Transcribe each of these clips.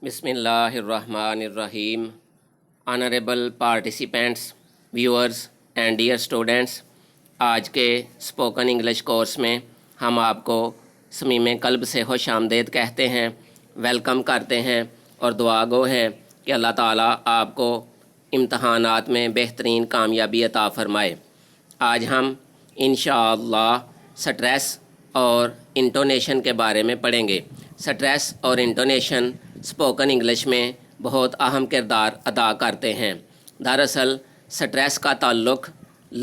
Bismillahirrahmanirrahim. Honorable participants, viewers and dear students, آج کے spoken English course میں ہم آپ کو صمیم قلب سے خوش آمدید کہتے ہیں، ویلکم کرتے ہیں اور دعا گو ہیں کہ اللہ تعالیٰ آپ کو امتحانات میں بہترین کامیابی عطا فرمائے۔ آج ہم انشاءاللہ سٹریس اور انٹونیشن کے بارے میں پڑھیں گے۔ سٹریس اور انٹونیشن اسپوکن انگلش میں بہت اہم کردار ادا کرتے ہیں۔ دراصل سٹریس کا تعلق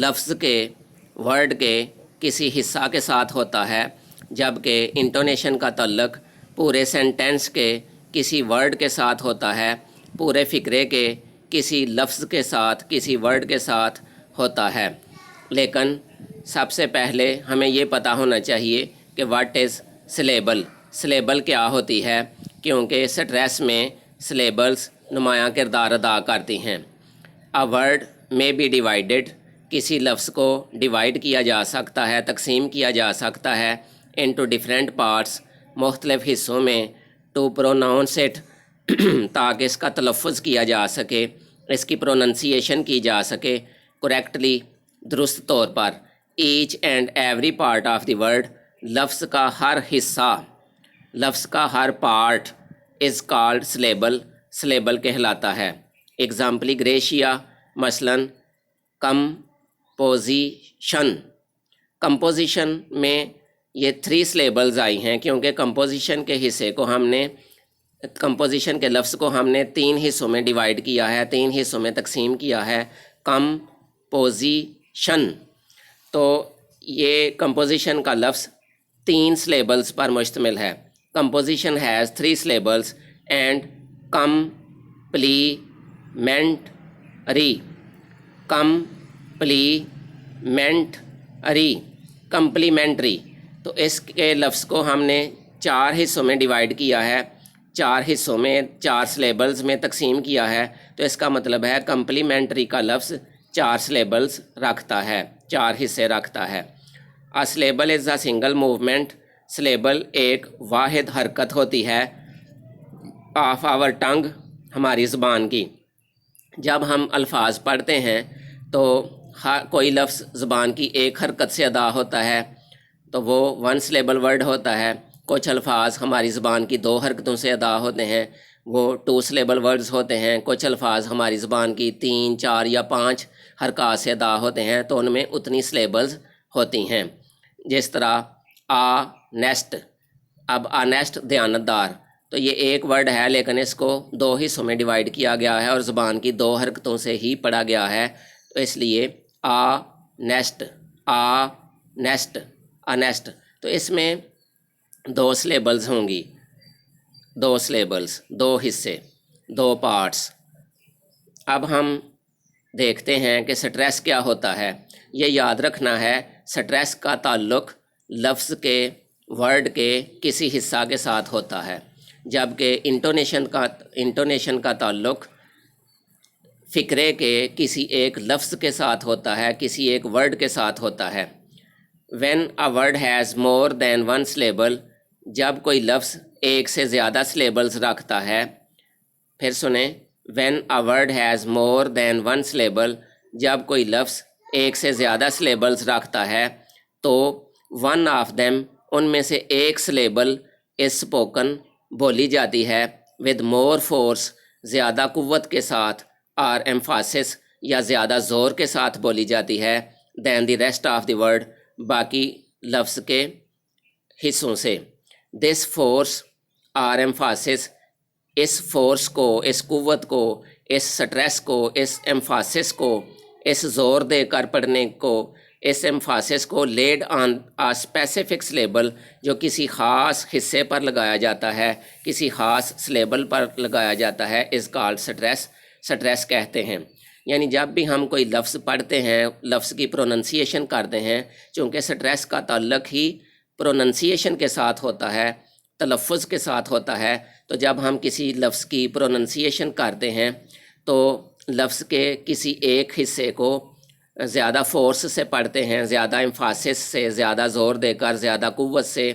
لفظ کے ورڈ کے کسی حصہ کے ساتھ ہوتا ہے، جبکہ انٹونیشن کا تعلق پورے سینٹینس کے کسی ورڈ کے ساتھ ہوتا ہے، پورے فقرے کے کسی لفظ کے ساتھ، کسی ورڈ کے ساتھ ہوتا ہے۔ لیکن سب سے پہلے ہمیں یہ پتہ ہونا چاہیے کہ واٹ از سلیبل، سلیبل کیا ہوتی ہے، کیونکہ سٹریس میں سلیبلز نمایاں کردار ادا کرتی ہیں۔ A word may be divided، کسی لفظ کو ڈیوائڈ کیا جا سکتا ہے، تقسیم کیا جا سکتا ہے into different parts، مختلف حصوں میں to pronounce it، تاکہ اس کا تلفظ کیا جا سکے، اس کی پروننسیشن کی جا سکے کریکٹلی، درست طور پر۔ Each and every part of the word, لفظ کا ہر حصہ، لفظ کا ہر part is called syllable, syllable کہلاتا ہے۔ ایگزامپلی گریشیا، مثلاً کمپوزیشن، کمپوزیشن میں یہ 3 سلیبلز آئی ہیں، کیونکہ کمپوزیشن کے حصے کو ہم نے، کمپوزیشن کے لفظ کو ہم نے 3 حصوں میں ڈیوائڈ کیا ہے، 3 حصوں میں تقسیم کیا ہے۔ کمپوزیشن، تو یہ کمپوزیشن کا لفظ 3 سلیبلز پر مشتمل ہے۔ Composition has 3 syllables and complementary, complementary, تو اس کے لفظ کو ہم نے 4 حصوں میں ڈیوائڈ کیا ہے، 4 حصوں میں 4 سلیبلز میں تقسیم کیا ہے، تو اس کا مطلب ہے کمپلیمنٹری کا لفظ 4 سلیبلز رکھتا ہے، 4 حصے رکھتا ہے۔ A syllable is a single movement، syllable ایک واحد حرکت ہوتی ہے of our tongue، ہماری زبان کی۔ جب ہم الفاظ پڑھتے ہیں تو کوئی لفظ زبان کی ایک حرکت سے ادا ہوتا ہے تو وہ 1 syllable ورڈ ہوتا ہے، کچھ الفاظ ہماری زبان کی 2 حرکتوں سے ادا ہوتے ہیں، وہ 2 syllable ورڈز ہوتے ہیں، کچھ الفاظ ہماری زبان کی 3، 4 یا 5 حرکات سے ادا ہوتے ہیں تو ان میں اتنی سلیبلز ہوتی ہیں۔ جس طرح نیسٹ، اب نیسٹ دیانتدار، تو یہ ایک ورڈ ہے لیکن اس کو 2 حصوں میں ڈیوائڈ کیا گیا ہے اور زبان کی 2 حرکتوں سے ہی پڑھا گیا ہے، تو اس لیے نیسٹ، نیسٹ، تو اس میں 2 سلیبلز ہوں گی، 2 سلیبلز، 2 حصے، 2 پارٹس۔ اب ہم دیکھتے ہیں کہ سٹریس کیا ہوتا ہے۔ یہ یاد رکھنا ہے، سٹریس کا تعلق لفظ کے ورڈ کے کسی حصہ کے ساتھ ہوتا ہے، جبکہ انٹونیشن کا تعلق فقرے کے کسی ایک لفظ کے ساتھ ہوتا ہے، کسی ایک ورڈ کے ساتھ ہوتا ہے۔ When a word has more than 1 syllable، جب کوئی لفظ ایک سے زیادہ سلیبلز رکھتا ہے، پھر سنیں، when a word has more than 1 syllable، جب کوئی لفظ ایک سے زیادہ سلیبلز رکھتا ہے تو one of them، ان میں سے ایک سلیبل is spoken، بولی جاتی ہے with more force، زیادہ قوت کے ساتھ، اور emphasis، یا زیادہ زور کے ساتھ بولی جاتی ہے than the rest of the word، باقی لفظ کے حصوں سے۔ this force اور emphasis، اس فورس کو، اس قوت کو، اس سٹریس کو، اس emphasis کو، اس زور دے کر پڑھنے کو، اس emphasis کو laid on a specific syllable، جو کسی خاص حصے پر لگایا جاتا ہے، کسی خاص سلیبل پر لگایا جاتا ہے، is called stress، سٹریس کہتے ہیں۔ یعنی جب بھی ہم کوئی لفظ پڑھتے ہیں، لفظ کی پروننسیشن کرتے ہیں، چونکہ سٹریس کا تعلق ہی پروننسیشن کے ساتھ ہوتا ہے، تلفظ کے ساتھ ہوتا ہے، تو جب ہم کسی لفظ کی پروننسیشن کرتے ہیں تو لفظ کے کسی ایک حصے کو زیادہ فورس سے پڑھتے ہیں، زیادہ emphasis سے، زیادہ زور دے کر، زیادہ قوت سے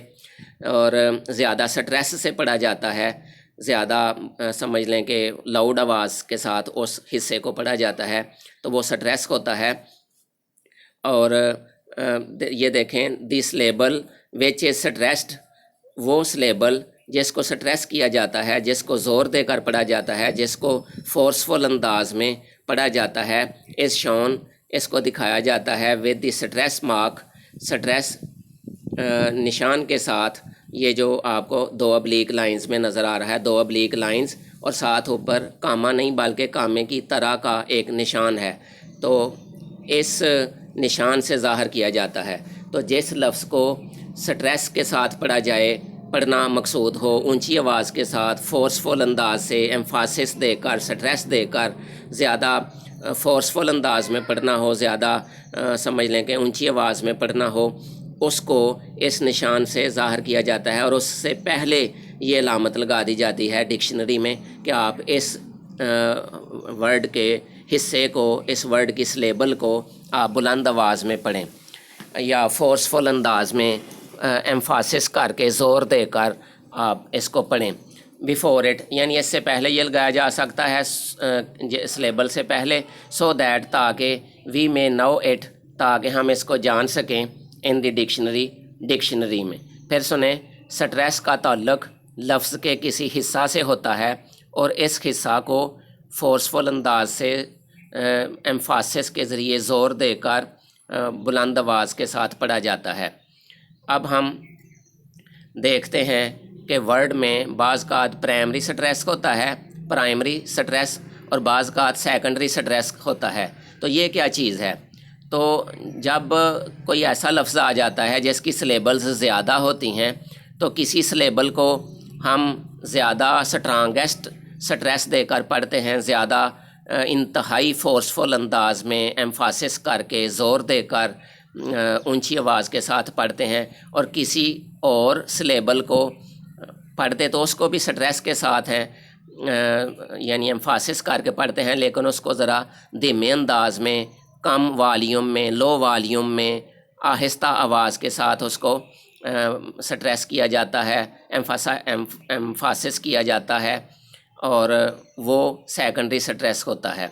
اور زیادہ سٹریس سے پڑھا جاتا ہے، زیادہ سمجھ لیں کہ لاؤڈ آواز کے ساتھ اس حصے کو پڑھا جاتا ہے تو وہ سٹریس ہوتا ہے۔ اور یہ دیکھیں دی سلیبل وچ از سٹریسڈ، وہ سلیبل جس کو سٹریس کیا جاتا ہے، جس کو زور دے کر پڑھا جاتا ہے، جس کو فورسفل انداز میں پڑھا جاتا ہے، از شون، اس کو دکھایا جاتا ہے with the stress mark, stress نشان کے ساتھ۔ یہ جو آپ کو 2 ابلیک لائنز میں نظر آ رہا ہے، 2 ابلیک لائنز اور ساتھ اوپر کاما نہیں بلکہ کامے کی طرح کا ایک نشان ہے، تو اس نشان سے ظاہر کیا جاتا ہے۔ تو جس لفظ کو سٹریس کے ساتھ پڑھا جائے، پڑھنا مقصود ہو، اونچی آواز کے ساتھ فورسفل انداز سے ایمفاسس دے کر، سٹریس دے کر، زیادہ فورسفل انداز میں پڑھنا ہو، زیادہ سمجھ لیں کہ اونچی آواز میں پڑھنا ہو، اس کو اس نشان سے ظاہر کیا جاتا ہے، اور اس سے پہلے یہ علامت لگا دی جاتی ہے ڈکشنری میں کہ آپ اس ورڈ کے حصے کو، اس ورڈ کی سلیبل کو آپ بلند آواز میں پڑھیں یا فورسفل انداز میں ایمفاسس کر کے، زور دے کر آپ اس کو پڑھیں۔ بیفور اٹ، یعنی اس سے پہلے یہ لگایا جا سکتا ہے سلیبل سے پہلے، سو دیٹ، تاکہ وی میں نو اٹ، تاکہ ہم اس کو جان سکیں، ان دی ڈکشنری میں۔ پھر سنیں، سٹریس کا تعلق لفظ کے کسی حصہ سے ہوتا ہے اور اس حصہ کو فورسفل انداز سے ایمفاسس کے ذریعے زور دے کر بلند آواز کے ساتھ پڑھا جاتا ہے۔ اب ہم دیکھتے ہیں کہ ورڈ میں بعض اوقات پرائمری سٹریس ہوتا ہے، پرائمری سٹریس، اور بعض اوقات سیکنڈری سٹریس ہوتا ہے۔ تو یہ کیا چیز ہے؟ تو جب کوئی ایسا لفظ آ جاتا ہے جس کی سلیبلز زیادہ ہوتی ہیں، تو کسی سلیبل کو ہم زیادہ سٹرانگسٹ سٹریس دے کر پڑھتے ہیں، زیادہ انتہائی فورسفل انداز میں ایمفاسس کر کے، زور دے کر، اونچی آواز کے ساتھ پڑھتے ہیں، اور کسی اور سلیبل کو پڑھتے تو اس کو بھی سٹریس کے ساتھ ہیں، یعنی ایمفاسس کر کے پڑھتے ہیں، لیکن اس کو ذرا دھیمے انداز میں، کم والیوم میں، لو والیوم میں، آہستہ آواز کے ساتھ اس کو سٹریس کیا جاتا ہے، ایمفاسس کیا جاتا ہے، اور وہ سیکنڈری سٹریس ہوتا ہے۔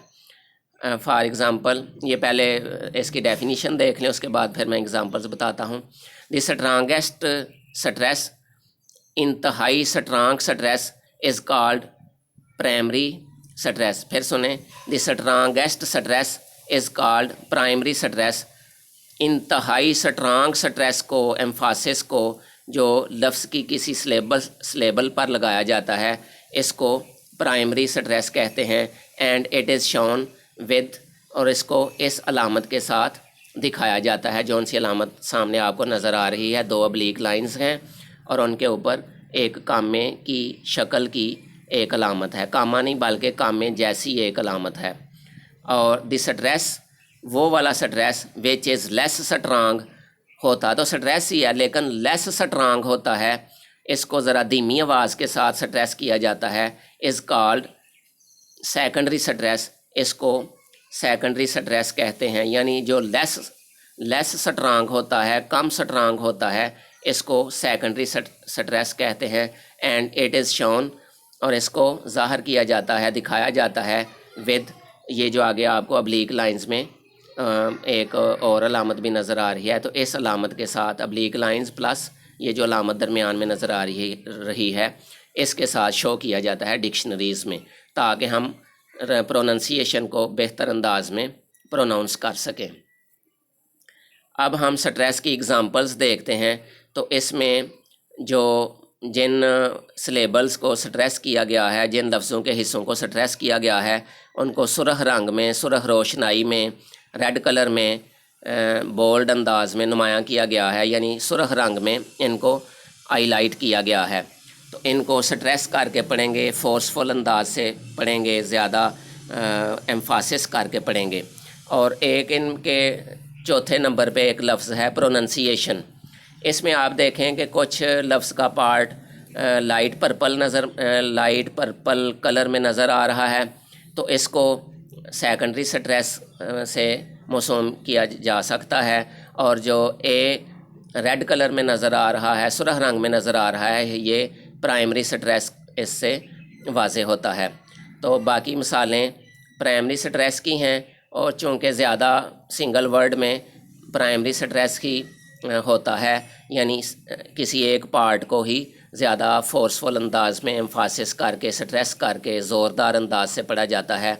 فار ایگزامپل، یہ پہلے اس کی ڈیفینیشن دیکھ لیں، اس کے بعد پھر میں ایگزامپلز بتاتا ہوں۔ دی سٹرانگسٹ سٹریس، انتہائی strong stress, is called primary stress. پھر سنیں، the strongest stress is called primary stress. انتہائی سٹرانگ سٹریس کو، ایمفاسس کو، جو لفظ کی کسی سلیبل پر لگایا جاتا ہے، اس کو پرائمری سٹریس کہتے ہیں۔ And it is shown with, اور اس کو اس علامت کے ساتھ دکھایا جاتا ہے، جون سی علامت سامنے آپ کو نظر آ رہی ہے، 2 ابلیک لائنز ہیں اور ان کے اوپر ایک کامے کی شکل کی ایک علامت ہے، کاما نہیں بلکہ کامے جیسی ایک علامت ہے۔ اور دی سٹریس، وہ والا سٹریس وچ از لیس سٹرانگ، ہوتا تو سٹریس ہی ہے لیکن لیس سٹرانگ ہوتا ہے، اس کو ذرا دھیمی آواز کے ساتھ سٹریس کیا جاتا ہے، از کالڈ سیکنڈری سٹریس، اس کو سیکنڈری سٹریس کہتے ہیں، یعنی جو لیس سٹرانگ ہوتا ہے، کم سٹرانگ ہوتا ہے، اس کو سیکنڈری سٹریس کہتے ہیں۔ اینڈ اٹ از شون، اور اس کو ظاہر کیا جاتا ہے، دکھایا جاتا ہے، ود، یہ جو آگے آپ کو ابلیک لائنز میں ایک اور علامت بھی نظر آ رہی ہے، تو اس علامت کے ساتھ ابلیک لائنز پلس یہ جو علامت درمیان میں نظر آ رہی ہے، اس کے ساتھ شو کیا جاتا ہے ڈکشنریز میں، تاکہ ہم پروننسیشن کو بہتر انداز میں پروناؤنس کر سکیں۔ اب ہم سٹریس کی ایگزامپلز دیکھتے ہیں، تو اس میں جو جن سلیبلز کو سٹریس کیا گیا ہے، جن لفظوں کے حصوں کو سٹریس کیا گیا ہے، ان کو سرخ رنگ میں، سرخ روشنائی میں، ریڈ کلر میں، بولڈ انداز میں نمایاں کیا گیا ہے، یعنی سرخ رنگ میں ان کو ہائی لائٹ کیا گیا ہے۔ تو ان کو سٹریس کر کے پڑھیں گے، فورسفل انداز سے پڑھیں گے، زیادہ ایمفاسس کر کے پڑھیں گے۔ اور ایک ان کے چوتھے نمبر پہ ایک لفظ ہے پروننسیشن۔ اس میں آپ دیکھیں کہ کچھ لفظ کا پارٹ لائٹ پرپل کلر میں نظر آ رہا ہے، تو اس کو سیکنڈری سٹریس سے موسوم کیا جا سکتا ہے، اور جو ریڈ کلر میں نظر آ رہا ہے، سرخ رنگ میں نظر آ رہا ہے، یہ پرائمری سٹریس اس سے واضح ہوتا ہے۔ تو باقی مثالیں پرائمری سٹریس کی ہیں، اور چونکہ زیادہ سنگل ورڈ میں پرائمری سٹریس ہی ہوتا ہے، یعنی کسی ایک پارٹ کو ہی زیادہ فورسفل انداز میں ایمفاسس کر کے سٹریس کر کے زوردار انداز سے پڑھا جاتا ہے،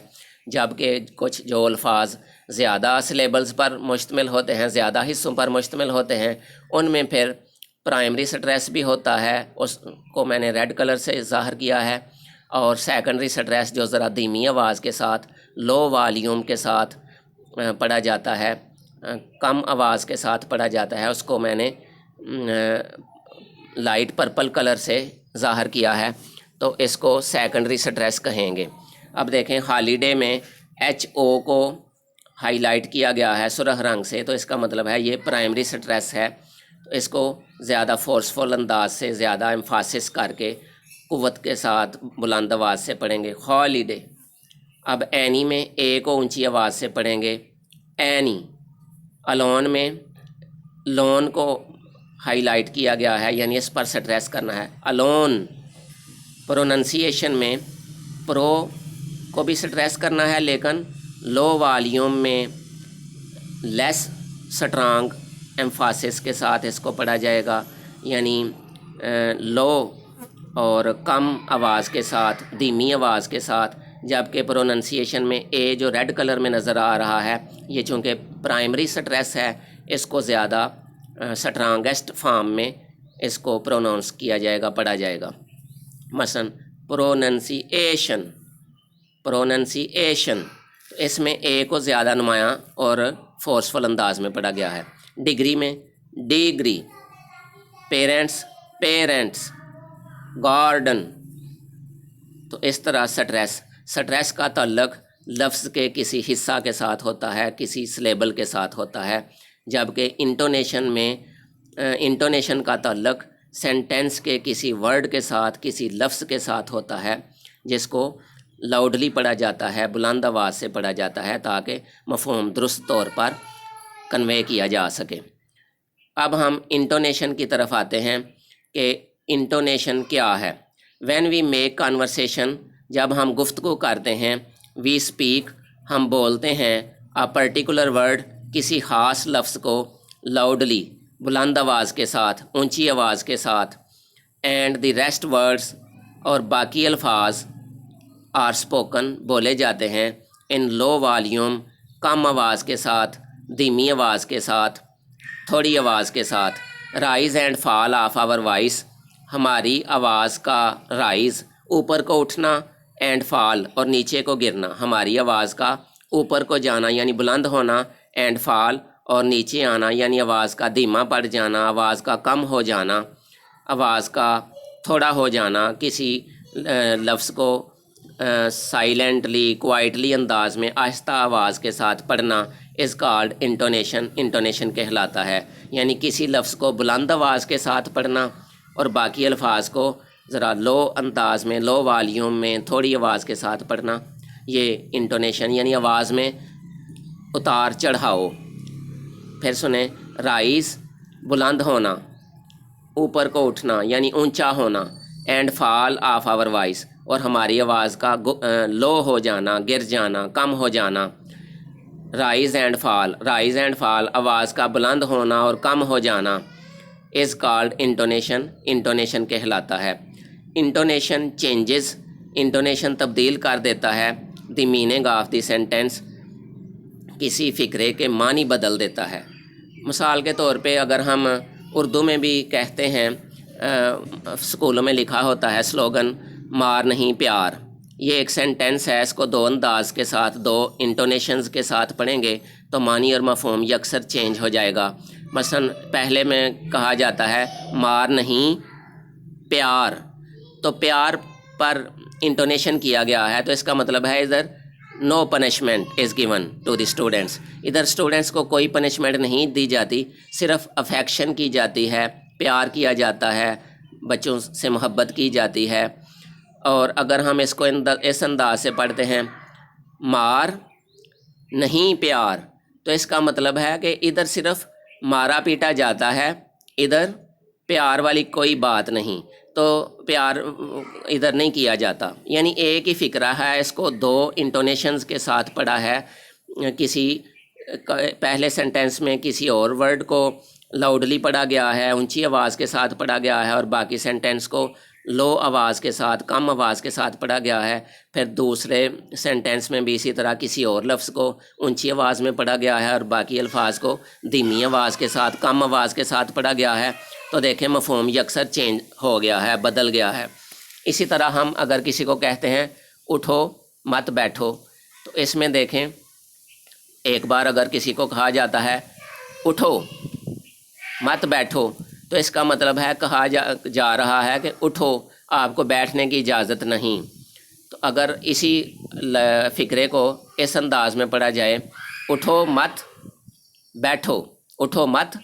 جبکہ کچھ جو الفاظ زیادہ سلیبلز پر مشتمل ہوتے ہیں، زیادہ حصوں پر مشتمل ہوتے ہیں، ان میں پھر پرائمری سٹریس بھی ہوتا ہے، اس کو میں نے ریڈ کلر سے ظاہر کیا ہے، اور سیکنڈری سٹریس جو ذرا دھیمی آواز کے ساتھ لو والیوم کے ساتھ پڑھا جاتا ہے، کم آواز کے ساتھ پڑھا جاتا ہے، اس کو میں نے لائٹ پرپل کلر سے ظاہر کیا ہے، تو اس کو سیکنڈری سٹریس کہیں گے۔ اب دیکھیں ہالیڈے میں ایچ او کو ہائی لائٹ کیا گیا ہے سرخ رنگ سے، تو اس کا مطلب ہے یہ پرائمری سٹریس ہے، تو اس کو زیادہ فورسفل انداز سے زیادہ ایمفاسس کر کے قوت کے ساتھ بلند آواز سے پڑھیں گے، ہالیڈے۔ اب اینی میں اے کو اونچی آواز سے پڑھیں گے، اینی۔ الون میں لون کو ہائی لائٹ کیا گیا ہے، یعنی اس پر سٹریس کرنا ہے، الون۔ پروننسیشن میں پرو کو بھی سٹریس کرنا ہے، لیکن لو والیوم میں لیس سٹرانگ ایمفاسس کے ساتھ اس کو پڑھا جائے گا، یعنی لو اور کم آواز کے ساتھ، دھیمی آواز کے ساتھ، جبکہ پروننسیشن میں اے جو ریڈ کلر میں نظر آ رہا ہے، یہ چونکہ پرائمری سٹریس ہے، اس کو زیادہ سٹرانگسٹ فارم میں اس کو پروناؤنس کیا جائے گا، پڑھا جائے گا۔ مثلا پروننسیشن، اس میں اے کو زیادہ نمایاں اور فورسفل انداز میں پڑھا گیا ہے۔ ڈگری میں ڈگری، پیرنٹس، گارڈن۔ تو اس طرح سٹریس کا تعلق لفظ کے کسی حصہ کے ساتھ ہوتا ہے، کسی سلیبل کے ساتھ ہوتا ہے، جبکہ انٹونیشن کا تعلق سینٹینس کے کسی ورڈ کے ساتھ، کسی لفظ کے ساتھ ہوتا ہے، جس کو لاؤڈلی پڑھا جاتا ہے، بلند آواز سے پڑھا جاتا ہے، تاکہ مفہوم درست طور پر کنوے کیا جا سکے۔ اب ہم انٹونیشن کی طرف آتے ہیں کہ انٹونیشن کیا ہے۔ وین وی میک کنورسیشن، جب ہم گفتگو کرتے ہیں، وی اسپیک، ہم بولتے ہیں، آ پرٹیکولر ورڈ، کسی خاص لفظ کو، لاؤڈلی، بلند آواز کے ساتھ، اونچی آواز کے ساتھ، اینڈ دی ریسٹ ورڈز، اور باقی الفاظ، آر اسپوکن، بولے جاتے ہیں، ان لو والیوم، کم آواز کے ساتھ، دھیمی آواز کے ساتھ، تھوڑی آواز کے ساتھ۔ Rise and fall of our voice, ہماری آواز کا رائز، اوپر کو اٹھنا، اینڈ فال، اور نیچے کو گرنا، ہماری آواز کا اوپر کو جانا یعنی بلند ہونا، اینڈ فال، اور نیچے آنا یعنی آواز کا دھیما پڑ جانا، آواز کا کم ہو جانا، آواز کا تھوڑا ہو جانا، کسی لفظ کو سائلنٹلی، کوائٹلی انداز میں آہستہ آواز کے ساتھ پڑھنا از کالڈ انٹونیشن کہلاتا ہے، یعنی کسی لفظ کو بلند آواز کے ساتھ پڑھنا اور باقی الفاظ کو ذرا لو انداز میں، لو والیوم میں، تھوڑی آواز کے ساتھ پڑھنا، یہ انٹونیشن، یعنی آواز میں اتار چڑھاؤ۔ پھر سنیں، رائز، بلند ہونا، اوپر کو اٹھنا یعنی اونچا ہونا، and fall of our voice, اور ہماری آواز کا لو ہو جانا، گر جانا، کم ہو جانا۔ رائز اینڈ فال، آواز کا بلند ہونا اور کم ہو جانا، از کالڈ انٹونیشن کہلاتا ہے۔ انٹونیشن چینجز، انٹونیشن تبدیل کر دیتا ہے، the meaning of the sentence, کسی فقرے کے معنی بدل دیتا ہے۔ مثال کے طور پہ اگر ہم اردو میں بھی کہتے ہیں، اسکولوں میں لکھا ہوتا ہے سلوگن، مار نہیں پیار، یہ ایک سینٹینس ہے، اس کو دو انداز کے ساتھ، دو انٹونیشنز کے ساتھ پڑھیں گے تو معنی اور مفہوم یکسر چینج ہو جائے گا۔ مثلا پہلے میں کہا جاتا ہے مار نہیں پیار، تو پیار پر انٹونیشن کیا گیا ہے، تو اس کا مطلب ہے ادھر no punishment is given to the students, ادھر اسٹوڈنٹس کو کوئی پنشمنٹ نہیں دی جاتی، صرف افیکشن کی جاتی ہے، پیار کیا جاتا ہے، بچوں سے محبت کی جاتی ہے۔ اور اگر ہم اس کو اس انداز سے پڑھتے ہیں، مار نہیں پیار، تو اس کا مطلب ہے کہ ادھر صرف مارا پیٹا جاتا ہے، ادھر پیار والی کوئی بات نہیں، تو پیار ادھر نہیں کیا جاتا، یعنی ایک ہی فقرہ ہے، اس کو دو انٹونیشنز کے ساتھ پڑھا ہے، کسی پہلے سینٹینس میں کسی اور ورڈ کو لاؤڈلی پڑھا گیا ہے، اونچی آواز کے ساتھ پڑھا گیا ہے، اور باقی سینٹینس کو لو آواز کے ساتھ، کم آواز کے ساتھ پڑھا گیا ہے۔ پھر دوسرے سینٹینس میں بھی اسی طرح کسی اور لفظ کو اونچی آواز میں پڑھا گیا ہے اور باقی الفاظ کو دھیمی آواز کے ساتھ، کم آواز کے ساتھ پڑھا گیا ہے، تو دیکھیں مفہوم یکسر چینج ہو گیا ہے، بدل گیا ہے۔ اسی طرح ہم اگر کسی کو کہتے ہیں اٹھو مت بیٹھو، تو اس میں دیکھیں ایک بار اگر کسی کو کہا جاتا ہے اٹھو مت بیٹھو، تو اس کا مطلب ہے کہا جا رہا ہے کہ اٹھو، آپ کو بیٹھنے کی اجازت نہیں۔ تو اگر اسی فقرے کو اس انداز میں پڑھا جائے اٹھو مت بیٹھو، اٹھو مت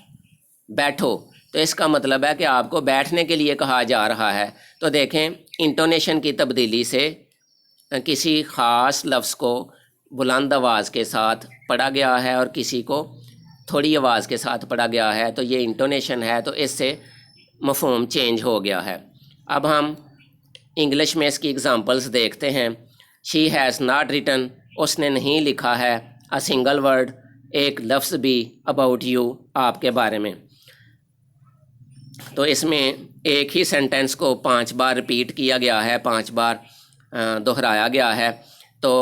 بیٹھو، تو اس کا مطلب ہے کہ آپ کو بیٹھنے کے لیے کہا جا رہا ہے۔ تو دیکھیں انٹونیشن کی تبدیلی سے کسی خاص لفظ کو بلند آواز کے ساتھ پڑھا گیا ہے اور کسی کو تھوڑی آواز کے ساتھ پڑھا گیا ہے، تو یہ انٹونیشن ہے، تو اس سے مفہوم چینج ہو گیا ہے۔ اب ہم انگلش میں اس کی اگزامپلس دیکھتے ہیں۔ شی ہیز ناٹ ریٹن، اس نے نہیں لکھا ہے، اے سنگل ورڈ، ایک لفظ بھی، اباؤٹ یو، آپ کے بارے میں۔ تو اس میں ایک ہی سینٹینس کو 5 بار ریپیٹ کیا گیا ہے، 5 بار دہرایا گیا ہے۔ تو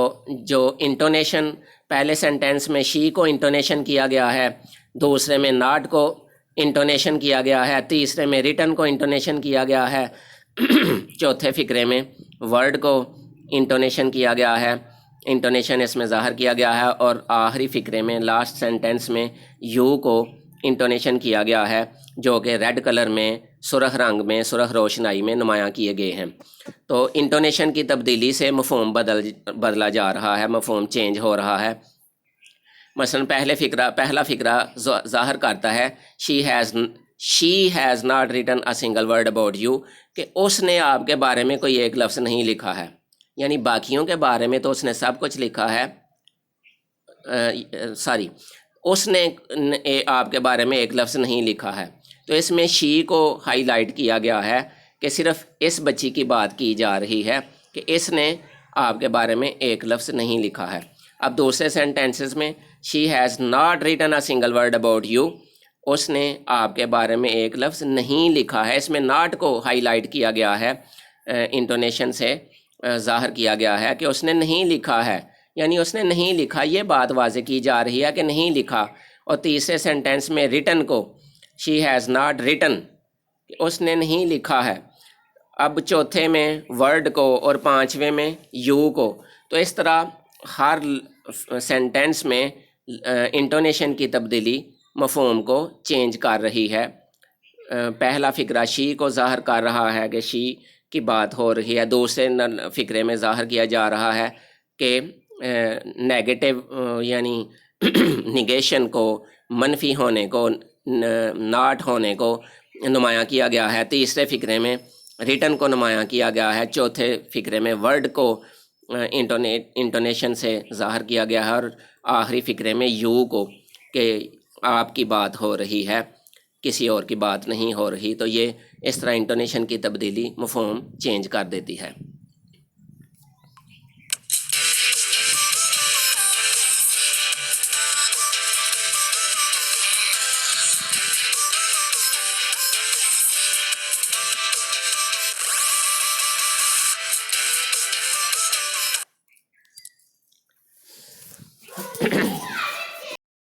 جو انٹونیشن پہلے سینٹینس میں شی کو انٹونیشن کیا گیا ہے، دوسرے میں ناٹ کو انٹونیشن کیا گیا ہے، تیسرے میں ریٹن کو انٹونیشن کیا گیا ہے، چوتھے فقرے میں ورڈ کو انٹونیشن کیا گیا ہے، انٹونیشن اس میں ظاہر کیا گیا ہے، اور آخری فقرے میں لاسٹ سینٹینس میں یو کو انٹونیشن کیا گیا ہے، جو کہ ریڈ کلر میں، سرخ رنگ میں، سرخ روشنائی میں نمایاں کیے گئے ہیں۔ تو انٹونیشن کی تبدیلی سے مفہوم بدلا جا رہا ہے، مفہوم چینج ہو رہا ہے۔ مثلا پہلا فقرہ ظاہر کرتا ہے شی has not written a single word about you, کہ اس نے آپ کے بارے میں کوئی ایک لفظ نہیں لکھا ہے، یعنی باقیوں کے بارے میں تو اس نے سب کچھ لکھا ہے، اس نے آپ کے بارے میں ایک لفظ نہیں لکھا ہے۔ تو اس میں شی کو ہائی لائٹ کیا گیا ہے کہ صرف اس بچی کی بات کی جا رہی ہے کہ اس نے آپ کے بارے میں ایک لفظ نہیں لکھا ہے۔ اب دوسرے سینٹینسز میں she has not written a single word about you, اس نے آپ کے بارے میں ایک لفظ نہیں لکھا ہے، اس میں ناٹ کو ہائی لائٹ کیا گیا ہے، انٹونیشن سے ظاہر کیا گیا ہے کہ اس نے نہیں لکھا ہے، یعنی اس نے نہیں لکھا، یہ بات واضح کی جا رہی ہے کہ نہیں لکھا۔ اور تیسرے سینٹینس میں ریٹن کو شی ہیز ناٹ ریٹن، اس نے نہیں لکھا ہے۔ اب چوتھے میں ورڈ کو اور پانچویں میں یو کو، تو اس طرح ہر سینٹینس میں انٹونیشن کی تبدیلی مفہوم کو چینج کر رہی ہے۔ پہلا فقرہ شی کو ظاہر کر رہا ہے کہ شی کی بات ہو رہی ہے، دوسرے فقرے میں ظاہر کیا جا رہا ہے کہ نیگیٹو یعنی نگیشن کو، منفی ہونے کو، ناٹ ہونے کو نمایاں کیا گیا ہے، تیسرے فقرے میں ریٹن کو نمایاں کیا گیا ہے، چوتھے فقرے میں ورڈ کو انٹونیشن سے ظاہر کیا گیا ہے، اور آخری فقرے میں یو کو کہ آپ کی بات ہو رہی ہے، کسی اور کی بات نہیں ہو رہی۔ تو یہ اس طرح انٹونیشن کی تبدیلی مفہوم چینج کر دیتی ہے۔